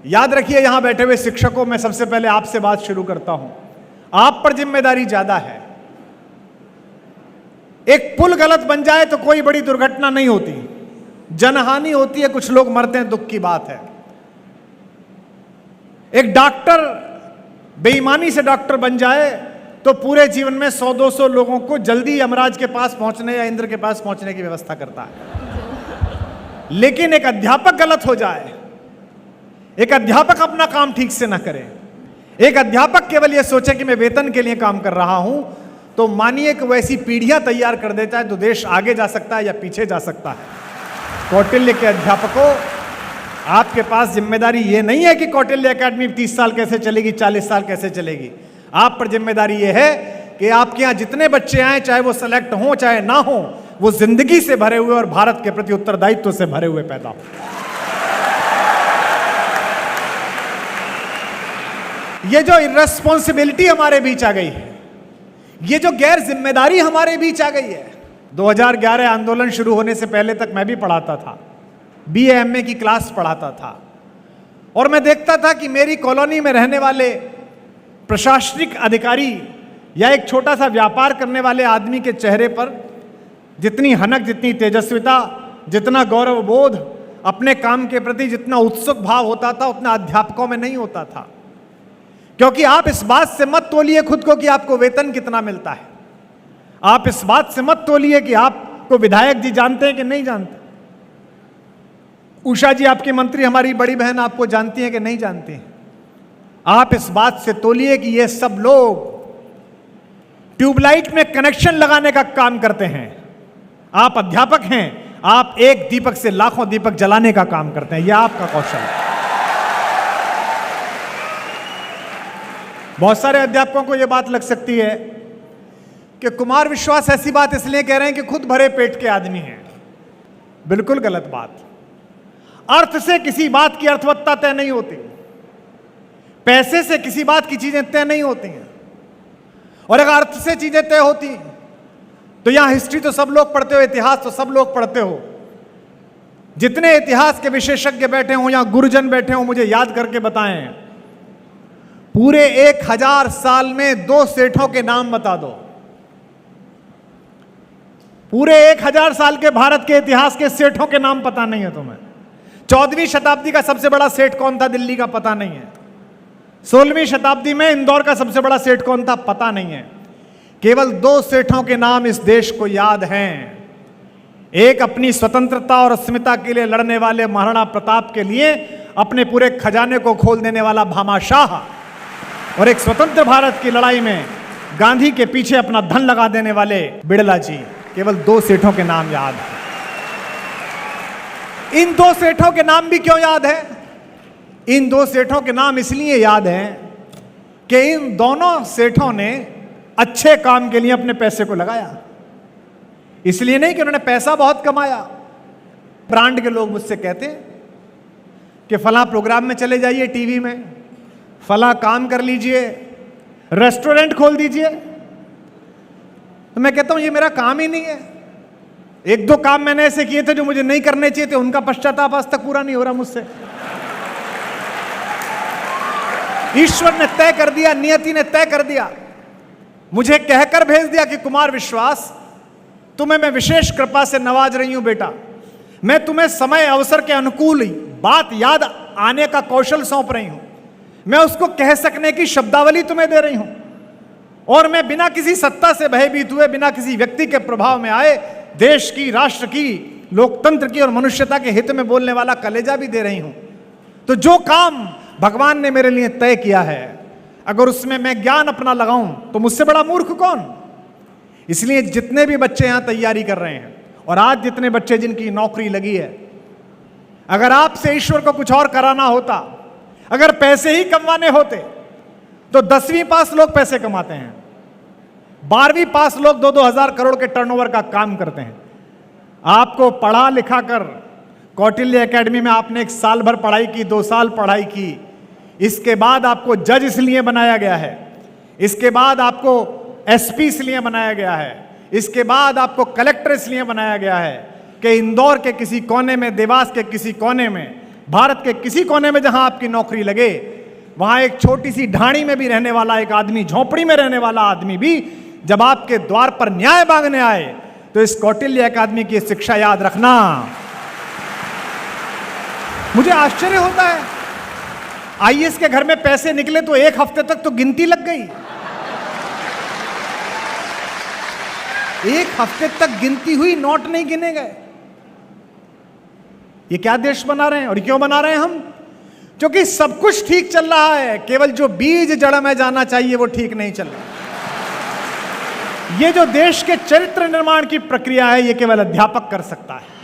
याद रखिए, यहां बैठे हुए शिक्षकों, मैं सबसे पहले आपसे बात शुरू करता हूं। आप पर जिम्मेदारी ज्यादा है। एक पुल गलत बन जाए तो कोई बड़ी दुर्घटना नहीं होती, जनहानि होती है, कुछ लोग मरते हैं, दुख की बात है। एक डॉक्टर बेईमानी से डॉक्टर बन जाए तो पूरे जीवन में 100-200 लोगों को जल्दी यमराज के पास पहुंचने या इंद्र के पास पहुंचने की व्यवस्था करता है। लेकिन एक अध्यापक गलत हो जाए, एक अध्यापक अपना काम ठीक से ना करे, एक अध्यापक केवल यह सोचे कि मैं वेतन के लिए काम कर रहा हूं, तो मानिए कि वैसी पीढ़ियां तैयार कर देता है तो देश आगे जा सकता है या पीछे जा सकता है। कौटिल्य के अध्यापकों, आपके पास जिम्मेदारी यह नहीं है कि कौटिल्य एकेडमी 30 साल कैसे चलेगी, 40 साल कैसे चलेगी। आप पर जिम्मेदारी यह है कि आपके यहां जितने बच्चे आए, चाहे वो सेलेक्ट हों चाहे ना हो, वो जिंदगी से भरे हुए और भारत के प्रति उत्तरदायित्व से भरे हुए पैदा हो। ये जो इर्रेस्पॉन्सिबिलिटी हमारे बीच आ गई है, ये जो गैर जिम्मेदारी हमारे बीच आ गई है। 2011 आंदोलन शुरू होने से पहले तक मैं भी पढ़ाता था, BA MA की क्लास पढ़ाता था, और मैं देखता था कि मेरी कॉलोनी में रहने वाले प्रशासनिक अधिकारी या एक छोटा सा व्यापार करने वाले आदमी के चेहरे पर जितनी हनक, जितनी तेजस्विता, जितना गौरव बोध, अपने काम के प्रति जितना उत्सुक भाव होता था, उतना अध्यापकों में नहीं होता था। क्योंकि आप इस बात से मत तोलिए खुद को कि आपको वेतन कितना मिलता है। आप इस बात से मत तोलिए कि आपको विधायक जी जानते हैं कि नहीं जानते, उषा जी आपकी मंत्री, हमारी बड़ी बहन आपको जानती हैं कि नहीं जानती हैं। आप इस बात से तोलिए कि ये सब लोग ट्यूबलाइट में कनेक्शन लगाने का काम करते हैं। आप अध्यापक हैं, आप एक दीपक से लाखों दीपक जलाने का काम करते हैं। यह आपका कौशल है। बहुत सारे अध्यापकों को यह बात लग सकती है कि कुमार विश्वास ऐसी बात इसलिए कह रहे हैं कि खुद भरे पेट के आदमी हैं। बिल्कुल गलत बात। अर्थ से किसी बात की अर्थवत्ता तय नहीं होती, पैसे से किसी बात की चीजें तय नहीं होती हैं। और अगर अर्थ से चीजें तय होती तो यहां हिस्ट्री तो सब लोग पढ़ते हो, इतिहास तो सब लोग पढ़ते हो। जितने इतिहास के विशेषज्ञ बैठे हों, यहां गुरुजन बैठे हों, मुझे याद करके बताएं, पूरे 1000 साल में 2 सेठों के नाम बता दो। पूरे 1000 साल के भारत के इतिहास के सेठों के नाम पता नहीं है तुम्हें। 14वीं शताब्दी का सबसे बड़ा सेठ कौन था, दिल्ली का, पता नहीं है। 16वीं शताब्दी में इंदौर का सबसे बड़ा सेठ कौन था, पता नहीं है। केवल 2 सेठों के नाम इस देश को याद हैं। एक अपनी स्वतंत्रता और अस्मिता के लिए लड़ने वाले महाराणा प्रताप के लिए अपने पूरे खजाने को खोल देने वाला भामाशाह, और एक स्वतंत्र भारत की लड़ाई में गांधी के पीछे अपना धन लगा देने वाले बिड़ला जी। केवल 2 सेठों के नाम याद हैं। इन 2 सेठों के नाम भी क्यों याद है? इन 2 सेठों के नाम इसलिए याद हैं कि इन दोनों सेठों ने अच्छे काम के लिए अपने पैसे को लगाया। इसलिए नहीं कि उन्होंने पैसा बहुत कमाया। ब्रांड के लोग मुझसे कहते हैं कि फला प्रोग्राम में चले जाइए, टीवी में फला काम कर लीजिए, रेस्टोरेंट खोल दीजिए। तो मैं कहता हूं ये मेरा काम ही नहीं है। 1-2 काम मैंने ऐसे किए थे जो मुझे नहीं करने चाहिए थे, उनका पश्चाताप आज तक पूरा नहीं हो रहा मुझसे। ईश्वर ने तय कर दिया, नियति ने तय कर दिया, मुझे कहकर भेज दिया कि कुमार विश्वास, तुम्हें मैं विशेष कृपा से नवाज रही हूं बेटा। मैं तुम्हें समय अवसर के अनुकूल बात याद आने का कौशल सौंप रही हूं। मैं उसको कह सकने की शब्दावली तुम्हें दे रही हूं, और मैं बिना किसी सत्ता से भयभीत हुए, बिना किसी व्यक्ति के प्रभाव में आए, देश की, राष्ट्र की, लोकतंत्र की और मनुष्यता के हित में बोलने वाला कलेजा भी दे रही हूं। तो जो काम भगवान ने मेरे लिए तय किया है, अगर उसमें मैं ज्ञान अपना लगाऊं तो मुझसे बड़ा मूर्ख कौन। इसलिए जितने भी बच्चे यहां तैयारी कर रहे हैं, और आज जितने बच्चे जिनकी नौकरी लगी है, अगर आपसे ईश्वर को कुछ और कराना होता, अगर पैसे ही कमाने होते, तो 10वीं पास लोग पैसे कमाते हैं, 12वीं पास लोग 2-2 हजार करोड़ के टर्नओवर का काम करते हैं। आपको पढ़ा लिखा कर कौटिल्य एकेडमी में आपने 1 साल भर पढ़ाई की, 2 साल पढ़ाई की, इसके बाद आपको जज इसलिए बनाया गया है, इसके बाद आपको SP इसलिए बनाया गया है, इसके बाद आपको कलेक्टर इसलिए बनाया गया है कि इंदौर के किसी कोने में, देवास के किसी कोने में भारत के किसी कोने में जहां आपकी नौकरी लगे, वहां एक छोटी सी ढाणी में भी रहने वाला एक आदमी, झोपड़ी में रहने वाला आदमी भी जब आपके द्वार पर न्याय मांगने आए तो इस कौटिल्य अकादमी की शिक्षा याद रखना। मुझे आश्चर्य होता है, आईएएस के घर में पैसे निकले तो एक हफ्ते तक तो गिनती लग गई। एक हफ्ते तक गिनती हुई, नोट नहीं गिने गए। ये क्या देश बना रहे हैं? और क्यों बना रहे हैं हम? क्योंकि सब कुछ ठीक चल रहा है, केवल जो बीज जड़ में जाना चाहिए वो ठीक नहीं चल रहा। ये जो देश के चरित्र निर्माण की प्रक्रिया है, ये केवल अध्यापक कर सकता है।